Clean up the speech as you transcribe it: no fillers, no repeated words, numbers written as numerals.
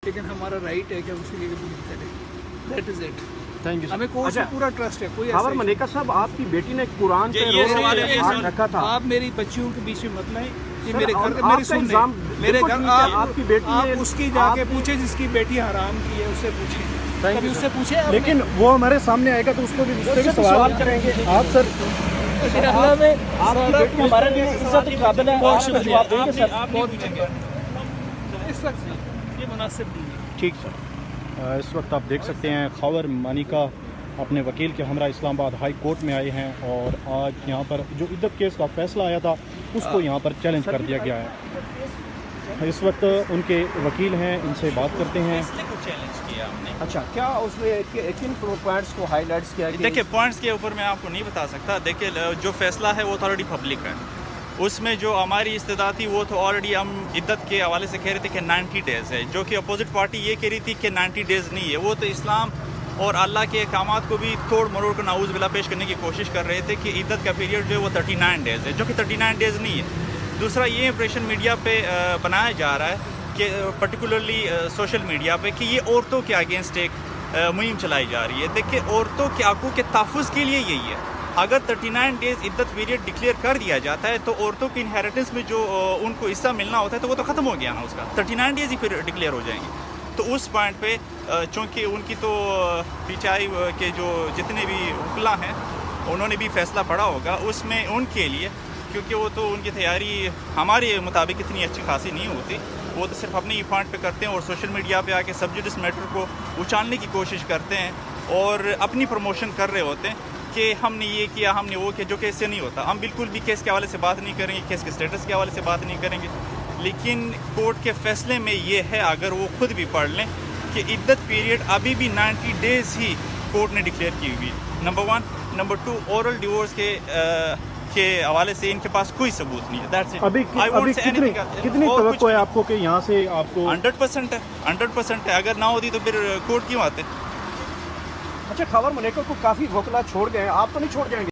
لیکن ہمارا رائٹ ہے کہ ہم اس کے لیے بلیو کریں. That is it. Thank you. ہمیں کورس میں پورا ٹرسٹ ہے. کوئی خاور ملیکا صاحب، آپ کی بیٹی نے قرآن پہ ہاتھ رکھا تھا. آپ میری بچیوں کے بیچ میں مت لائیں. یہ سر، میرے گھر آپ میری کا سن الزام میرے بالکل گھر ٹھیک ہے. آپ کی بیٹی آپ نے اس کی جا کے پوچھیں جس کی بیٹی حرام کی ہے، اس سے پوچھیں. Thank کبھی you, اس sir. سے پوچھیں. لیکن وہ ہمارے سامنے آئے گا تو اس کو بھی اس سے بھی سوال کریں گے آپ سر. اللہ میں آپ کی بیٹی ہمارے لیے عزت کے قابل ہے. بہت آپ جواب دیں گے سر. آپ نہیں پوچھیں گے اس وقت یہ مناسب نہیں ہے. ٹھیک سر. اس وقت آپ دیکھ سکتے ہیں خاور مانیکا اپنے وکیل کے ہمراہ اسلام آباد ہائی کورٹ میں آئے ہیں، اور آج یہاں پر جو عدت کیس کا فیصلہ آیا تھا اس کو یہاں پر چیلنج کر دیا گیا ہے. اس وقت ان کے وکیل ہیں، ان سے بات کرتے ہیں. اچھا، کیا اس میں کن پوائنٹس کو ہائی لائٹس کیا گیا؟ دیکھیں، پوائنٹس کے اوپر میں آپ کو نہیں بتا سکتا. دیکھیں، جو فیصلہ ہے وہ تو آلریڈی پبلک ہے. اس میں جو ہماری استدعا تھی وہ تو آلریڈی ہم عدت کے حوالے سے کہہ رہے تھے کہ 90 ڈیز ہے، جو کہ اپوزٹ پارٹی یہ کہہ رہی تھی کہ 90 ڈیز نہیں ہے. وہ تو اسلام اور اللہ کے احکامات کو بھی توڑ مروڑ کر نعوذ باللہ پیش کرنے کی کوشش کر رہے تھے کہ عدت کا پیریڈ جو ہے وہ 39 ڈیز ہے، جو کہ 39 ڈیز نہیں ہے. دوسرا یہ امپریشن میڈیا پہ بنایا جا رہا ہے کہ پرٹیکولرلی سوشل میڈیا پہ کہ یہ عورتوں کے اگینسٹ ایک مہم چلائی جا رہی ہے. دیکھیں، عورتوں کے حقوق کے تحفظ کے لیے یہی ہے. اگر 39 ڈیز عدت پیریڈ ڈکلیئر کر دیا جاتا ہے تو عورتوں کی انہیریٹنس میں جو ان کو حصہ ملنا ہوتا ہے تو وہ تو ختم ہو گیا نا. اس کا 39 ڈیز ہی پھر ڈکلیئر ہو جائیں گے. تو اس پوائنٹ پہ چونکہ ان کی تو پی ٹی آئی کے جو جتنے بھی وکلا ہیں انہوں نے بھی فیصلہ پڑھا ہوگا، اس میں ان کے لیے، کیونکہ وہ تو ان کی تیاری ہمارے مطابق اتنی اچھی خاصی نہیں ہوتی. وہ تو صرف اپنے ہی پوائنٹ پہ کرتے ہیں اور سوشل میڈیا پہ آ کے سبجیکٹس میٹر کو اچھالنے کی کوشش کرتے ہیں اور اپنی پروموشن کر رہے ہوتے ہیں کہ ہم نے یہ کیا، ہم نے وہ کیا، جو کہ اس سے نہیں ہوتا. ہم بالکل بھی کیس کے حوالے سے بات نہیں کریں گے، کیس کے سٹیٹس کے حوالے سے بات نہیں کریں گے. لیکن کورٹ کے فیصلے میں یہ ہے، اگر وہ خود بھی پڑھ لیں، کہ عدت پیریڈ ابھی بھی 90 ڈیز ہی کورٹ نے ڈکلیئر کی ہوئی. نمبر 1. نمبر 2، اورل ڈیورس کے حوالے سے ان کے پاس کوئی ثبوت نہیں ہے. ابھی کتنی توقع ہے آپ کو کہ یہاں سے آپ کو 100% ہے. 100% ہے. اگر نہ ہوتی تو پھر کورٹ کیوں آتے؟ اچھا، خاور ملیکا کو کافی وکلا چھوڑ گئے ہیں، آپ تو نہیں چھوڑ جائیں گے؟